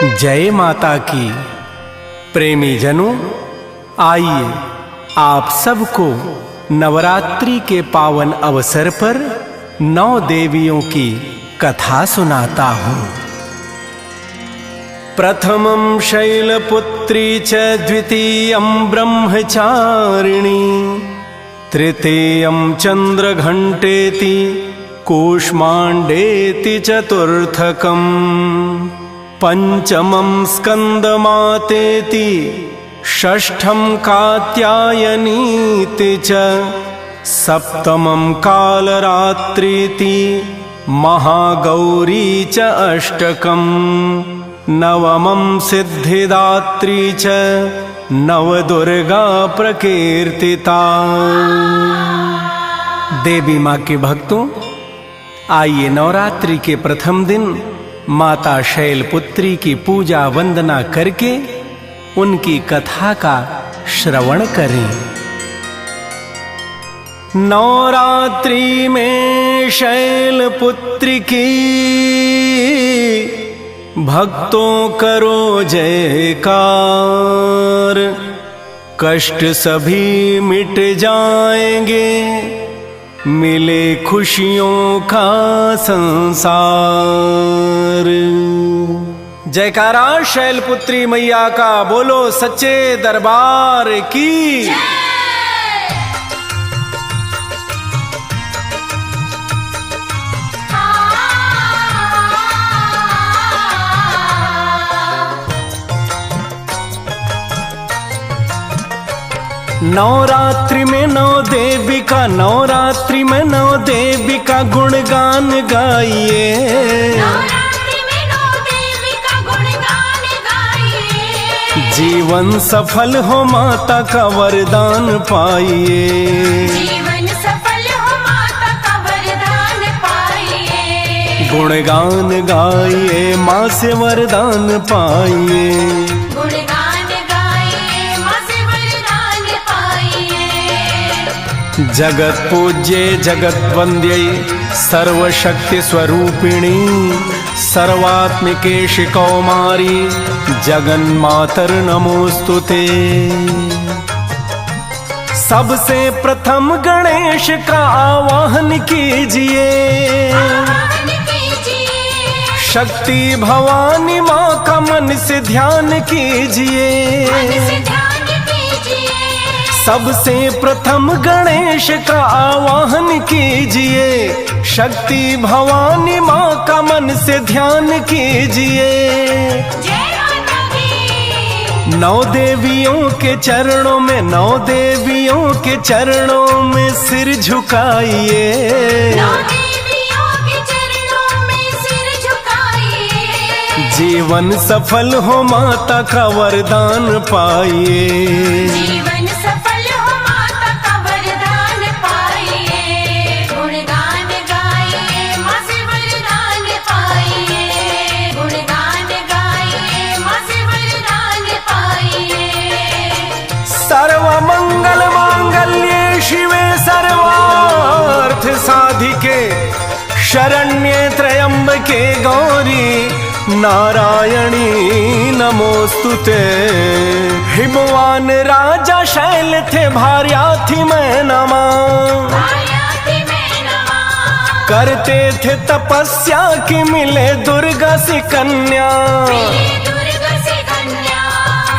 जय माता की। प्रेमी जनों, आइए आप सबको नवरात्रि के पावन अवसर पर 9 देवियों की कथा सुनाता हूँ। प्रथमं शैलपुत्री च द्वितीयं ब्रह्मचारिणी तृतीयं चंद्रघंटेति कूष्मांडेति चतुर्थकम् पंचमं स्कंदमातेति षष्ठं कात्यायनीति च सप्तमं कालरात्रीति महागौरी च अष्टकम् नवमं सिद्धिदात्री च नवदुर्गा प्रकीर्तिता। देवी माँ के भक्तों, आइए नवरात्रि के प्रथम दिन माता शैलपुत्री की पूजा वंदना करके उनकी कथा का श्रवण करें। नवरात्रि में शैलपुत्री की भक्तों करो जयकार, कष्ट सभी मिट जाएंगे, मिले खुशियों का संसार। जयकारा शैलपुत्री मैया का, बोलो सच्चे दरबार की। नवरात्रि में 9 देवी का, नवरात्रि में 9 देवी का गुणगान गाइए। नवरात्रि में 9 देवी का गुणगान गाइए। जीवन सफल हो माता का वरदान पाइए। जीवन सफल हो माता का वरदान पाइए। गुणगान गाइए, माँ से वरदान पाइए। जगत पूज्ये जगत वंद्ये सर्वशक्ति स्वरूपिणी सर्वात्मिके कौमारी जगन्मातर नमोस्तुते। सबसे प्रथम गणेश का आवाहन कीजिए। शक्ति भवानी माँ का मन से ध्यान कीजिए। सबसे प्रथम गणेश का आवाहन कीजिए। शक्ति भवानी माँ का मन से ध्यान कीजिए। 9 देवियों के चरणों में, 9 देवियों के चरणों में सिर झुकाइए। 9 देवियों के चरणों में सिर झुकाइए। जीवन सफल हो माता का वरदान पाइए। जीवन सफल हो माता का वरदान पाइए। गुणगान गाइए, माँ से वरदान पाइए। गुणगान गाइए, माँ से वरदान पाइए। सर्वमंगल मांगल्ये शिवे सर्वार्थ साधिके शरण्ये त्र्यंबके गौरी नारायणी नमोस्तुते। हिमवान राजा शैल थे भार्या थी मैं नमा, करते थे तपस्या की मिले दुर्गा सी कन्या।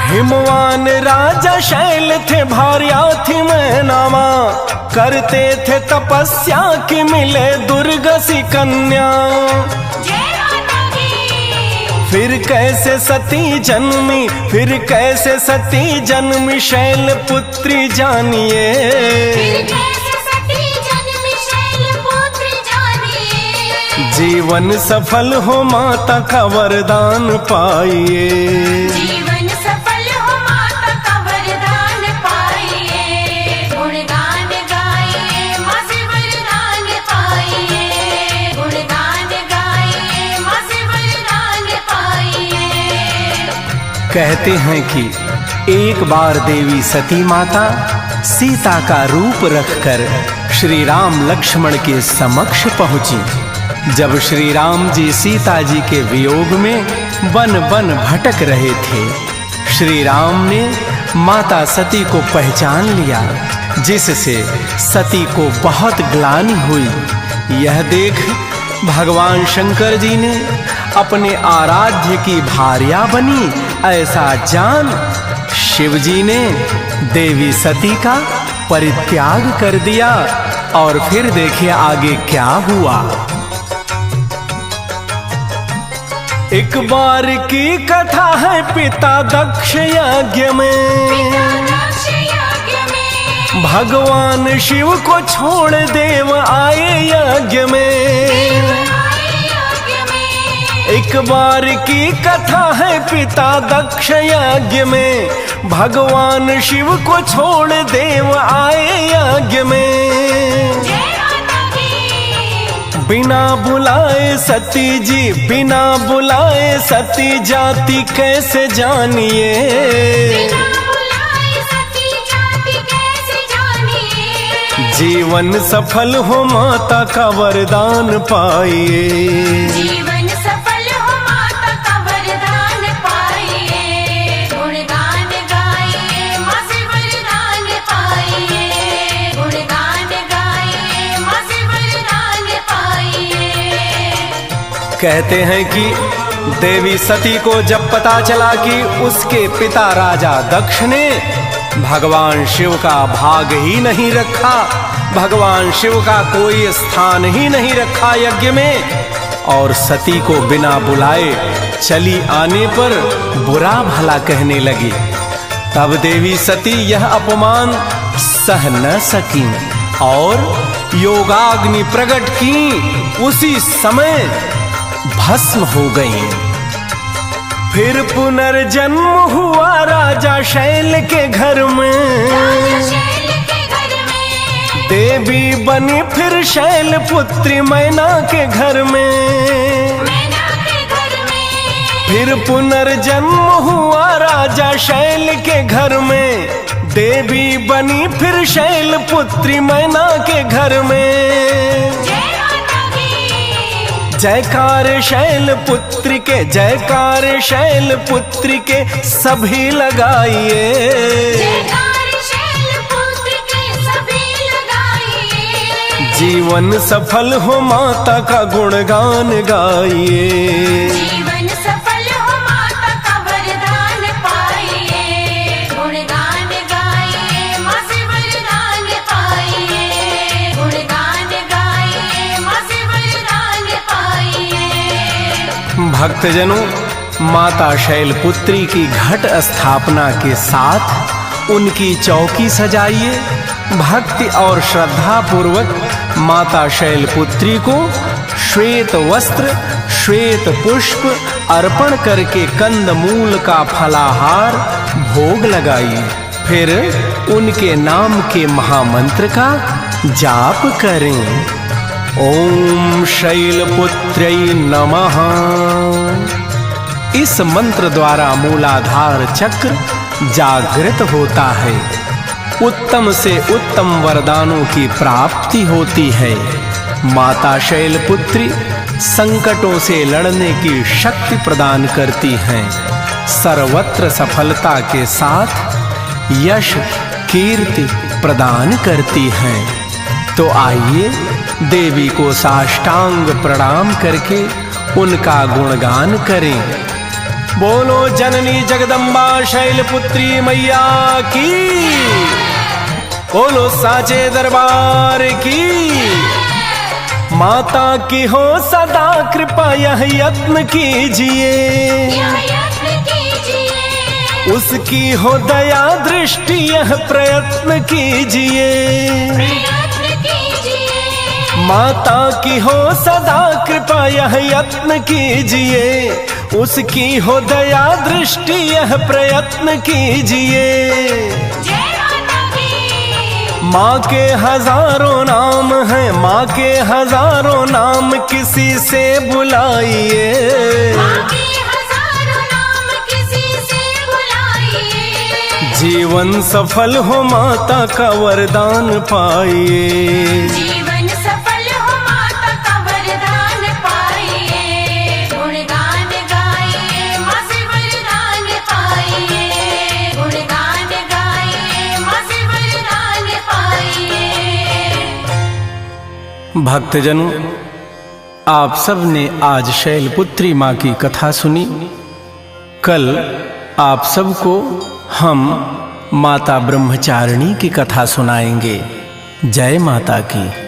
हिमवान राजा शैल थे भार्या थी मैं नमा, करते थे तपस्या की मिले दुर्गा सी कन्या। फिर कैसे सती जन्मी, फिर कैसे सती जन्मी शैलपुत्री जानिए। जीवन सफल हो माता का वरदान पाइए। जीवन सफल हो माता का वरदान पाइए। गुणगान गाइए, माँ से वरदान पाइए। गुणगान गाइए, माँ से वरदान पाइए। कहते हैं कि एक बार देवी सती माता सीता का रूप रखकर श्री राम लक्ष्मण के समक्ष पहुंची। जब श्री राम जी सीता जी के वियोग में वन वन भटक रहे थे, श्री राम ने माता सती को पहचान लिया, जिससे सती को बहुत ग्लानि हुई। यह देख भगवान शंकर जी ने अपने आराध्य की भार्या बनी ऐसा जान शिव जी ने देवी सती का परित्याग कर दिया। और फिर देखिए आगे क्या हुआ। एक बार की कथा है पिता दक्ष यज्ञ में, भगवान शिव को छोड़ देव आए यज्ञ में। एक बार की कथा है पिता दक्ष यज्ञ में, भगवान शिव को छोड़ देव आए यज्ञ में। बिना बुलाए सती जी, बिना बुलाए सती जाति कैसे जानिए, जीवन सफल हो माता का वरदान पाइए। जीवन सफल हो माता का वरदान पाइए, गुणगान गाइए माँ से वरदान पाइए, गुणगान गाइए माँ से वरदान पाइए। कहते हैं कि देवी सती को जब पता चला कि उसके पिता राजा दक्ष ने भगवान शिव का भाग ही नहीं रखा, भगवान शिव का कोई स्थान ही नहीं रखा यज्ञ में, और सती को बिना बुलाए चली आने पर बुरा भला कहने लगी, तब देवी सती यह अपमान सह न सकी और योगाग्नि प्रकट की, उसी समय भस्म हो गई। फिर पुनर्जन्म हुआ राजा शैल के घर में, देवी बनी फिर शैल पुत्री मैना के घर में। फिर पुनर्जन्म हुआ राजा शैल के घर में, देवी बनी फिर शैल पुत्री मैना के घर में। जयकार शैल पुत्री के, जयकार शैल पुत्री के सभी लगाइए, जयकार शैल पुत्र के सभी लगाइए। जीवन सफल हो माता का गुणगान गाइए। जीवन सफल हो माता का वरदान पाइए, गुणगान गाइए माँ से वरदान पाइए, गुणगान गाइए माँ से वरदान पाइए। भक्तजनों, माता शैलपुत्री की घट स्थापना के साथ उनकी चौकी सजाइए। भक्ति और श्रद्धा पूर्वक माता शैलपुत्री को श्वेत वस्त्र, श्वेत पुष्प अर्पण करके कंदमूल का फलाहार भोग लगाइए। फिर उनके नाम के महामंत्र का जाप करें। ओम शैलपुत्र्यै नमः। इस मंत्र द्वारा मूलाधार चक्र जागृत होता है, उत्तम से उत्तम वरदानों की प्राप्ति होती है। माता शैलपुत्री संकटों से लड़ने की शक्ति प्रदान करती हैं, सर्वत्र सफलता के साथ यश कीर्ति प्रदान करती हैं। तो आइए देवी को साष्टांग प्रणाम करके उनका गुणगान करें। बोलो जननी जगदम्बा शैलपुत्री मैया की, बोलो साचे दरबार की। माता की हो सदा कृपा, यह यत्न कीजिए, उसकी हो दया दृष्टि, यह प्रयत्न कीजिए। माता की हो सदा कृपा, यह यत्न कीजिए, उसकी हो दया दृष्टि, यह प्रयत्न कीजिए। माँ के हजारों नाम हैं, माँ के हजारों नाम किसी से बुलाइए। जीवन सफल हो माता का वरदान पाइए। जीवन सफल हो माता का वरदान भक्तजनों, आप सब ने आज शैलपुत्री माँ की कथा सुनी। कल आप सबको हम माता ब्रह्मचारिणी की कथा सुनाएंगे। जय माता की।